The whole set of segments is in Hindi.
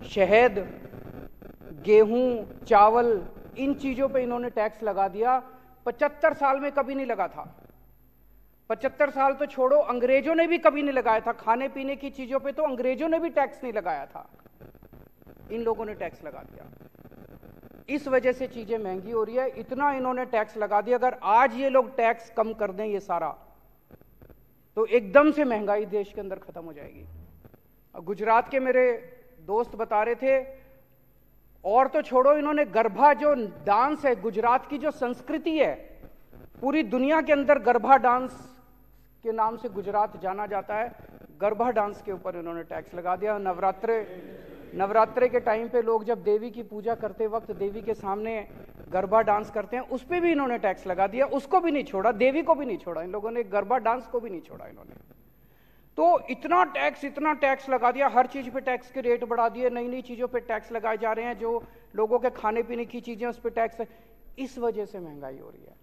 शहद, गेहूं, चावल, इन चीजों पे इन्होंने टैक्स लगा दिया। 75 साल में कभी नहीं लगा था। 75 साल तो छोड़ो, अंग्रेजों ने भी कभी नहीं लगाया था। खाने पीने की चीजों पे तो अंग्रेजों ने भी टैक्स नहीं लगाया था, इन लोगों ने टैक्स लगा दिया। इस वजह से चीजें महंगी हो रही है। इतना इन्होंने टैक्स लगा दिया। अगर आज ये लोग टैक्स कम कर दें ये सारा, तो एकदम से महंगाई देश के अंदर खत्म हो जाएगी। गुजरात के मेरे दोस्त बता रहे थे, और तो छोड़ो, इन्होंने गरबा जो डांस है, गुजरात की जो संस्कृति है, पूरी दुनिया के अंदर गरबा डांस के नाम से गुजरात जाना जाता है। गरबा डांस के ऊपर इन्होंने टैक्स लगा दिया। नवरात्रे के टाइम पे लोग जब देवी की पूजा करते वक्त देवी के सामने गरबा डांस करते हैं, उस पर भी इन्होंने टैक्स लगा दिया। उसको भी नहीं छोड़ा, देवी को भी नहीं छोड़ा इन लोगों ने, गरबा डांस को भी नहीं छोड़ा इन्होंने। तो इतना टैक्स लगा दिया, हर चीज पे टैक्स के रेट बढ़ा दिए, नई नई चीजों पे टैक्स लगाए जा रहे हैं, जो लोगों के खाने पीने की चीजें उस पर टैक्स है। इस वजह से महंगाई हो रही है।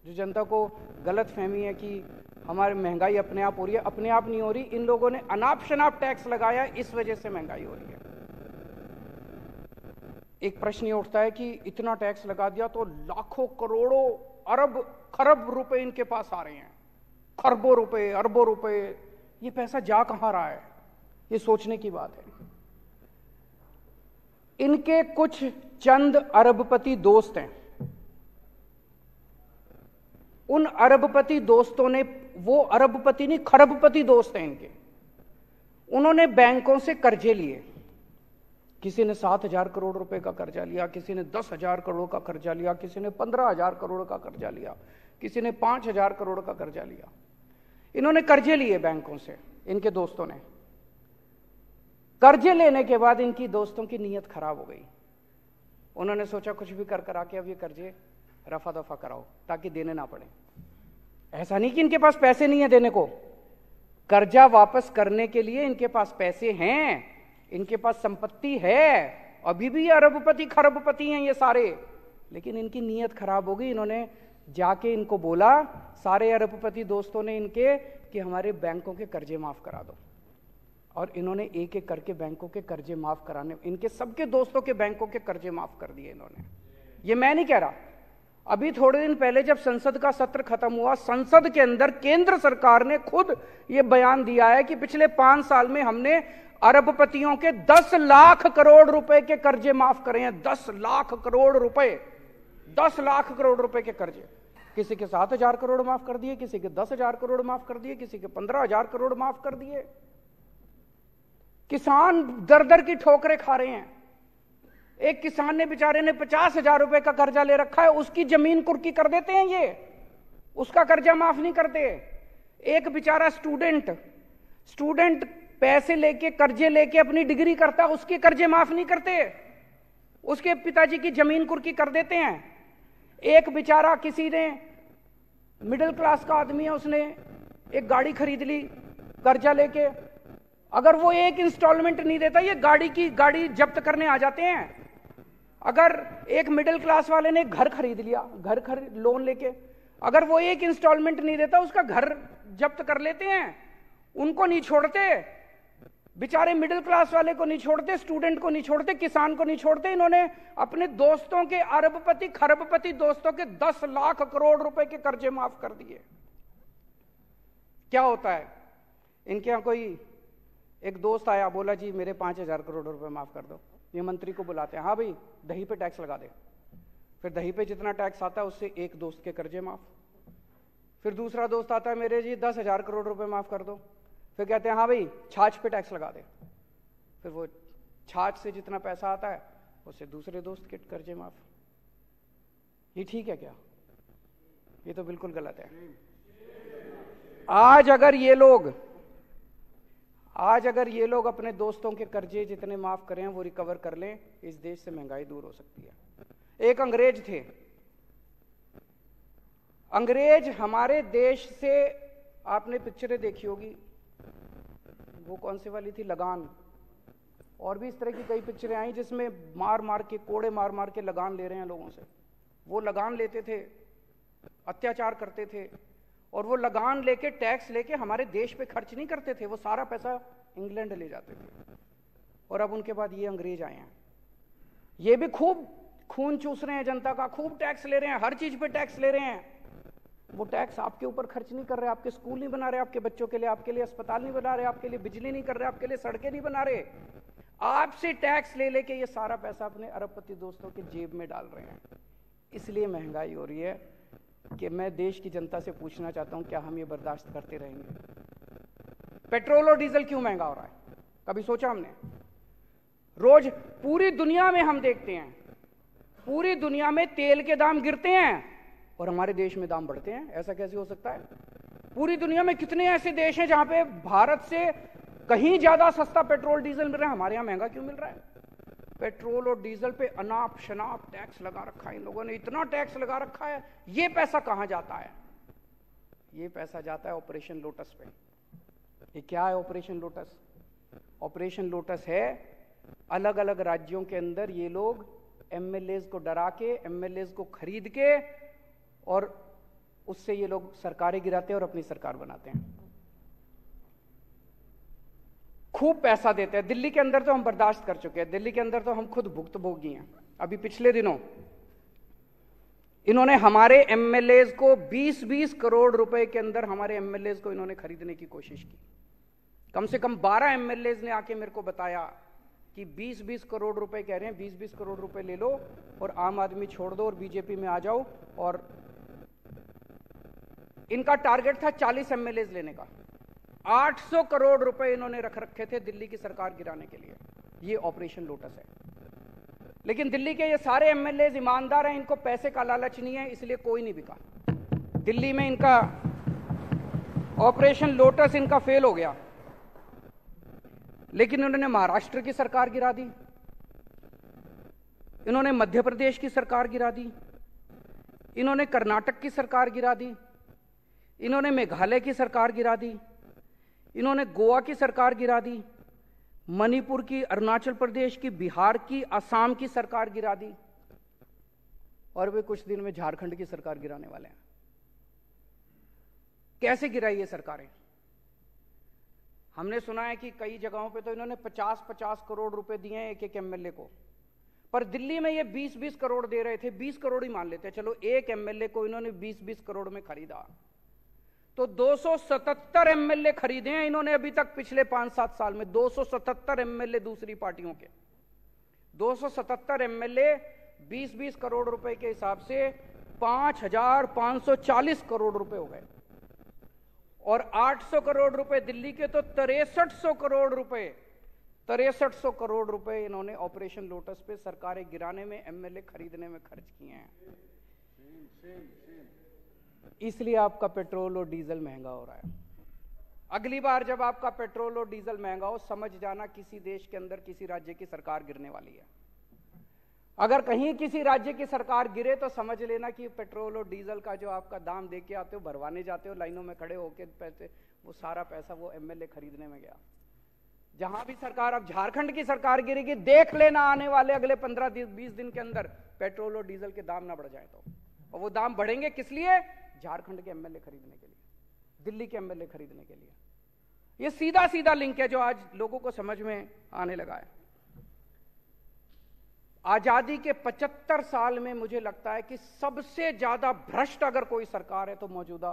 जो जनता को गलत फहमी है कि हमारी महंगाई अपने आप हो रही है, अपने आप नहीं हो रही। इन लोगों ने अनाप शनाप टैक्स लगाया, इस वजह से महंगाई हो रही है। एक प्रश्न ये उठता है कि इतना टैक्स लगा दिया तो लाखों करोड़ों अरब खरब रुपए इनके पास आ रहे हैं, खरबों रुपए, अरबों रुपए, ये पैसा जा कहां रहा है? ये सोचने की बात है। इनके कुछ चंद अरबपति दोस्त हैं, उन अरबपति दोस्तों ने, वो अरबपति नहीं खरबपति दोस्त हैं इनके, उन्होंने बैंकों से कर्जे लिए। किसी ने 7,000 करोड़ रुपए का कर्जा लिया, किसी ने 10,000 करोड़ का कर्जा लिया, किसी ने 15,000 करोड़ का कर्जा लिया, किसी ने 5,000 करोड़ का कर्जा लिया। इन्होंने कर्जे लिए बैंकों से, इनके दोस्तों ने। कर्जे लेने के बाद इनकी दोस्तों की नीयत खराब हो गई। उन्होंने सोचा कुछ भी कर करा के अब ये कर्जे रफा दफा कराओ ताकि देने ना पड़े। ऐसा नहीं कि इनके पास पैसे नहीं है देने को, कर्जा वापस करने के लिए इनके पास पैसे हैं, इनके पास संपत्ति है, अभी भी अरबपति खरबपति हैं ये सारे, लेकिन इनकी नीयत खराब हो गई। इन्होंने जाके इनको बोला, सारे अरबपति दोस्तों ने इनके, कि हमारे बैंकों के कर्जे माफ करा दो। और इन्होंने एक एक करके बैंकों के कर्जे माफ कराने, इनके सबके दोस्तों के बैंकों के कर्जे माफ कर दिए इन्होंने। ये मैं नहीं कह रहा, अभी थोड़े दिन पहले जब संसद का सत्र खत्म हुआ, संसद के अंदर केंद्र सरकार ने खुद ये बयान दिया है कि पिछले 5 साल में हमने अरबपतियों के 10 लाख करोड़ रुपए के कर्जे माफ करे हैं। 10 लाख करोड़ रुपए, 10 लाख करोड़ रुपए के कर्जे। किसी के 7,000 करोड़ माफ कर दिए, किसी के 10,000 करोड़ माफ कर दिए, किसी के 15,000 करोड़ माफ कर दिए। किसान दर दर की ठोकरें खा रहे हैं। एक किसान ने, बेचारे ने 50,000 रुपए का कर्जा ले रखा है, उसकी जमीन कुर्की कर देते हैं ये, उसका कर्जा माफ नहीं करते। एक बेचारा स्टूडेंट पैसे लेके, कर्जे लेके अपनी डिग्री करता, उसके कर्जे माफ नहीं करते, उसके पिताजी की जमीन कुर्की कर देते हैं। एक बेचारा, किसी ने, मिडिल क्लास का आदमी है, उसने एक गाड़ी खरीद ली कर्जा लेके, अगर वो एक इंस्टॉलमेंट नहीं देता, ये गाड़ी जब्त करने आ जाते हैं। अगर एक मिडिल क्लास वाले ने घर खरीद लिया, लोन लेके, अगर वो एक इंस्टॉलमेंट नहीं देता, उसका घर जब्त कर लेते हैं। उनको नहीं छोड़ते, बेचारे मिडिल क्लास वाले को नहीं छोड़ते, स्टूडेंट को नहीं छोड़ते, किसान को नहीं छोड़ते। इन्होंने अपने दोस्तों के, अरबपति खरबपति दोस्तों के 10 लाख करोड़ रुपए के कर्जे माफ कर दिए। क्या होता है इनके यहां? कोई एक दोस्त आया, बोला जी मेरे 5,000 करोड़ रुपए माफ कर दो। ये मंत्री को बुलाते हैं, हाँ भाई दही पे टैक्स लगा दे। फिर दही पे जितना टैक्स आता है उससे एक दोस्त के कर्जे माफ। फिर दूसरा दोस्त आता है, मेरे जी 10,000 करोड़ रुपए माफ कर दो। फिर कहते हैं हाँ भाई छाछ पे टैक्स लगा दे। फिर वो छाछ से जितना पैसा आता है उससे दूसरे दोस्त के कर्जे माफ। ये ठीक है क्या? ये तो बिल्कुल गलत है। आज अगर ये लोग अपने दोस्तों के कर्जे जितने माफ करें वो रिकवर कर लें, इस देश से महंगाई दूर हो सकती है। एक अंग्रेज थे, अंग्रेज हमारे देश से, आपने पिक्चरें देखी होगी, वो कौन सी वाली थी, लगान, और भी इस तरह की कई पिक्चरें आई जिसमें कोड़े मार मार के लगान ले रहे हैं लोगों से। वो लगान लेते थे, अत्याचार करते थे, और वो लगान लेके, टैक्स लेके हमारे देश पे खर्च नहीं करते थे, वो सारा पैसा इंग्लैंड ले जाते थे। और अब उनके बाद ये अंग्रेज आए हैं, ये भी खूब खून चूस रहे हैं जनता का, खूब टैक्स ले रहे हैं, हर चीज पे टैक्स ले रहे हैं। वो टैक्स आपके ऊपर खर्च नहीं कर रहे, आपके स्कूल नहीं बना रहे आपके बच्चों के लिए, आपके लिए अस्पताल नहीं बना रहे, आपके लिए बिजली नहीं कर रहे, आपके लिए सड़कें नहीं बना रहे, आपसे टैक्स ले लेके ये सारा पैसा अपने अरबपति दोस्तों के जेब में डाल रहे हैं। इसलिए महंगाई हो रही है कि मैं देश की जनता से पूछना चाहता हूं, क्या हम ये बर्दाश्त करते रहेंगे? पेट्रोल और डीजल क्यों महंगा हो रहा है? कभी सोचा हमने? रोज पूरी दुनिया में हम देखते हैं, पूरी दुनिया में तेल के दाम गिरते हैं और हमारे देश में दाम बढ़ते हैं। ऐसा कैसे हो सकता है? पूरी दुनिया में कितने ऐसे देश हैं जहां पे भारत से कहीं ज्यादा सस्ता पेट्रोल डीजल मिल रहा है, हमारे यहां महंगा क्यों मिल रहा है? पेट्रोल और डीजल पे अनाप शनाप टैक्स लगा रखा है इन लोगों ने, इतना टैक्स लगा रखा है। ये पैसा कहां जाता है? ये पैसा जाता है ऑपरेशन लोटस पे। ये क्या है ऑपरेशन लोटस? ऑपरेशन लोटस है अलग अलग राज्यों के अंदर ये लोग एमएलएज को डरा के, एमएलएज को खरीद के और उससे ये लोग सरकारें गिराते हैं और अपनी सरकार बनाते हैं। खूब पैसा देते हैं। दिल्ली के अंदर तो हम बर्दाश्त कर चुके हैं, दिल्ली के अंदर तो हम खुद भुक्तभोगी हैं। अभी पिछले दिनों इन्होंने हमारे एमएलएज को 20-20 करोड़ रुपए के अंदर हमारे एमएलएज को इन्होंने खरीदने की कोशिश की। कम से कम 12 एमएलएज ने आके मेरे को बताया कि 20-20 करोड़ रुपए कह रहे हैं, 20-20 करोड़ रुपए ले लो और आम आदमी छोड़ दो और बीजेपी में आ जाओ। और इनका टारगेट था 40 एमएलएज लेने का। 800 करोड़ रुपए इन्होंने रख रखे थे दिल्ली की सरकार गिराने के लिए। ये ऑपरेशन लोटस है। लेकिन दिल्ली के ये सारे एमएलएज ईमानदार हैं, इनको पैसे का लालच नहीं है, इसलिए कोई नहीं बिका। दिल्ली में इनका ऑपरेशन लोटस इनका फेल हो गया। लेकिन इन्होंने महाराष्ट्र की सरकार गिरा दी, इन्होंने मध्य प्रदेश की सरकार गिरा दी, इन्होंने कर्नाटक की सरकार गिरा दी, इन्होंने मेघालय की सरकार गिरा दी, इन्होंने गोवा की सरकार गिरा दी, मणिपुर की, अरुणाचल प्रदेश की, बिहार की, असम की सरकार गिरा दी और वे कुछ दिन में झारखंड की सरकार गिराने वाले हैं। कैसे गिराई ये सरकारें? हमने सुना है कि कई जगहों पे तो इन्होंने 50-50 करोड़ रुपए दिए हैं एक एक एमएलए को, पर दिल्ली में ये 20-20 करोड़ दे रहे थे। 20 करोड़ ही मान लेते, चलो एक एमएलए को इन्होंने 20-20 करोड़ में खरीदा तो 277 एमएलए खरीदे हैं इन्होंने अभी तक पिछले 5-7 साल में। 277 एमएलए दूसरी पार्टियों के, 277 एमएलए 20-20 करोड़ रुपए के हिसाब से 5,540 करोड़ रुपए हो गए। और 800 करोड़ रुपए दिल्ली के, तो 6300 करोड़ रुपए, 6300 करोड़ रुपए इन्होंने ऑपरेशन लोटस पे सरकारें गिराने में, एमएलए खरीदने में खर्च किए हैं। इसलिए आपका पेट्रोल और डीजल महंगा हो रहा है। अगली बार जब आपका पेट्रोल और डीजल महंगा हो, समझ जाना किसी देश के अंदर किसी राज्य की सरकार गिरने वाली है। अगर कहीं किसी राज्य की सरकार गिरे तो समझ लेना कि पेट्रोल और डीजल का जो आपका दाम दे के आते हो, भरवाने जाते हो लाइनों में खड़े होकर पैसे, वो सारा पैसा वो एमएलए खरीदने में गया। जहां भी सरकार, अब झारखंड की सरकार गिरेगी, देख लेना आने वाले अगले 15-20 दिन के अंदर पेट्रोल और डीजल के दाम ना बढ़ जाए तो। और वो दाम बढ़ेंगे किस लिए? झारखंड के एमएलए खरीदने के लिए, दिल्ली के एमएलए खरीदने के लिए। ये सीधा सीधा लिंक है जो आज लोगों को समझ में आने लगा है। आजादी के 75 साल में मुझे लगता है कि सबसे ज्यादा भ्रष्ट अगर कोई सरकार है तो मौजूदा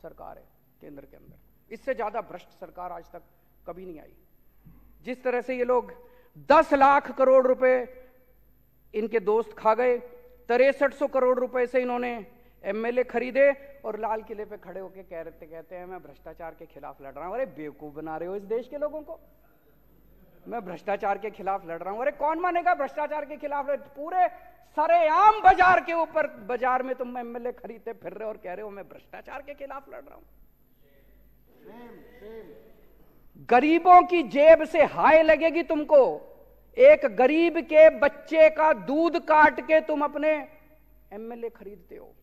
सरकार है केंद्र के अंदर। इससे ज्यादा भ्रष्ट सरकार आज तक कभी नहीं आई। जिस तरह से ये लोग 10 लाख करोड़ रुपए इनके दोस्त खा गए, 6300 करोड़ रुपए से इन्होंने एमएलए खरीदे और लाल किले पे खड़े होकर कहते हैं मैं भ्रष्टाचार के खिलाफ लड़ रहा हूं। अरे बेवकूफ बना रहे हो इस देश के लोगों को। मैं भ्रष्टाचार के खिलाफ लड़ रहा हूं। अरे कौन मानेगा भ्रष्टाचार के खिलाफ? पूरे सरेआम बाजार के ऊपर, बाजार में तुम एमएलए खरीदते फिर रहे हो और कह रहे हो मैं भ्रष्टाचार के खिलाफ लड़ रहा हूं। गरीबों की जेब से हाय लगेगी तुमको। एक गरीब के बच्चे का दूध काट के तुम अपने एमएलए खरीदते हो।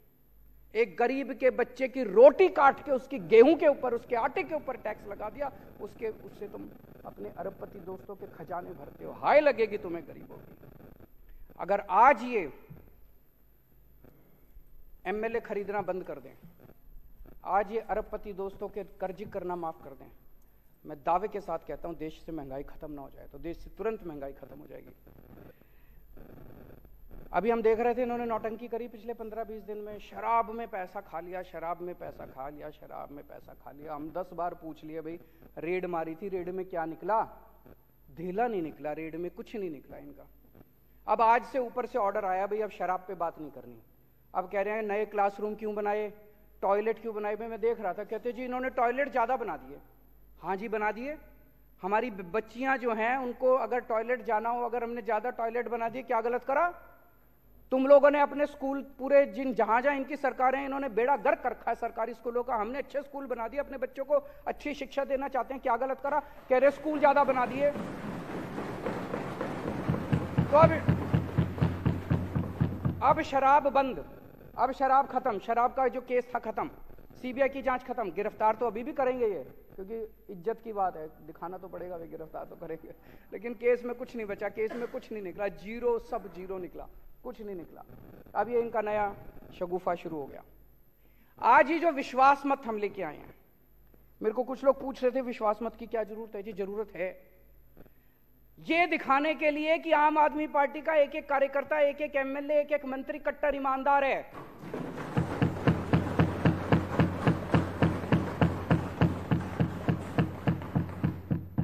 एक गरीब के बच्चे की रोटी काट के उसकी गेहूं के ऊपर, उसके आटे के ऊपर टैक्स लगा दिया, उससे तुम अपने अरबपति दोस्तों के खजाने भरते हो। हाय लगेगी तुम्हें गरीबों की। अगर आज ये एमएलए खरीदना बंद कर दें, आज ये अरबपति दोस्तों के कर्ज करना माफ कर दें, मैं दावे के साथ कहता हूं देश से महंगाई खत्म ना हो जाए तो देश से तुरंत महंगाई खत्म हो जाएगी। अभी हम देख रहे थे इन्होंने नौटंकी करी पिछले 15-20 दिन में, शराब में पैसा खा लिया, शराब में पैसा खा लिया, शराब में पैसा खा लिया। हम 10 बार पूछ लिए भाई रेड मारी थी, रेड में क्या निकला? ढीला नहीं निकला, रेड में कुछ नहीं निकला इनका। अब आज से ऊपर से ऑर्डर आया भाई अब शराब पे बात नहीं करनी। अब कह रहे हैं नए क्लासरूम क्यों बनाए, टॉयलेट क्यों बनाए। मैं देख रहा था, कहते जी इन्होंने टॉयलेट ज्यादा बना दिए। हाँ जी बना दिए। हमारी बच्चियां जो हैं उनको अगर टॉयलेट जाना हो, अगर हमने ज्यादा टॉयलेट बना दिए, क्या गलत करा? तुम लोगों ने अपने स्कूल पूरे जहां जहां इनकी सरकारें, इन्होंने बेड़ा गर्क कर रखा है सरकारी स्कूलों का। हमने अच्छे स्कूल बना दिए, अपने बच्चों को अच्छी शिक्षा देना चाहते हैं, क्या गलत करा? कह रहे स्कूल ज्यादा बना दिए। तो अब शराब बंद, अब शराब खत्म, शराब का जो केस था खत्म, सीबीआई की जांच खत्म। गिरफ्तार तो अभी भी करेंगे ये, क्योंकि इज्जत की बात है, दिखाना तो पड़ेगा, वे गिरफ्तार तो करेंगे। लेकिन केस में कुछ नहीं बचा, केस में कुछ नहीं निकला, जीरो, सब जीरो निकला, कुछ नहीं निकला। अब ये इनका नया शगुफा शुरू हो गया। आज ही जो विश्वास मत हम लेके आए हैं, मेरे को कुछ लोग पूछ रहे थे विश्वास मत की क्या जरूरत है? जी जरूरत है, ये दिखाने के लिए कि आम आदमी पार्टी का एक एक कार्यकर्ता, एक एक एमएलए, एक एक मंत्री कट्टर ईमानदार है।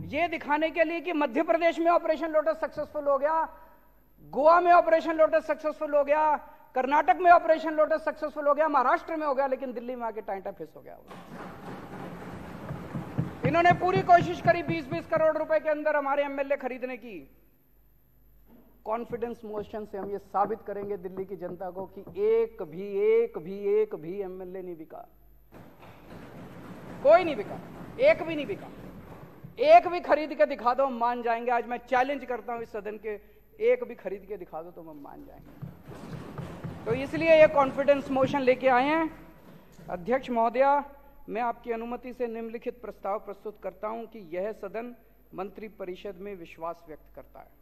ये दिखाने के लिए कि मध्य प्रदेश में ऑपरेशन लोटस सक्सेसफुल हो गया, गोवा में ऑपरेशन लोटस सक्सेसफुल हो गया, कर्नाटक में ऑपरेशन लोटस सक्सेसफुल हो गया, महाराष्ट्र में हो गया, लेकिन दिल्ली में आके टाइटा फिस हो गया। इन्होंने पूरी कोशिश करी 20-20 करोड़ रुपए के अंदर हमारे एमएलए खरीदने की। कॉन्फिडेंस मोशन से हम ये साबित करेंगे दिल्ली की जनता को कि एक भी एमएलए नहीं बिका, कोई नहीं बिका, एक भी नहीं बिका। एक भी खरीद के दिखा दो हम मान जाएंगे। आज मैं चैलेंज करता हूं इस सदन के, एक भी खरीद के दिखा दो तो हम मान जाएंगे। तो इसलिए ये कॉन्फिडेंस मोशन लेके आए हैं। अध्यक्ष महोदया, मैं आपकी अनुमति से निम्नलिखित प्रस्ताव प्रस्तुत करता हूं कि यह सदन मंत्री परिषद में विश्वास व्यक्त करता है।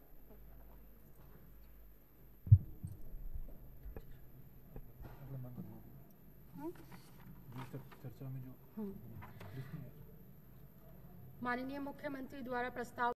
माननीय मुख्यमंत्री द्वारा प्रस्ताव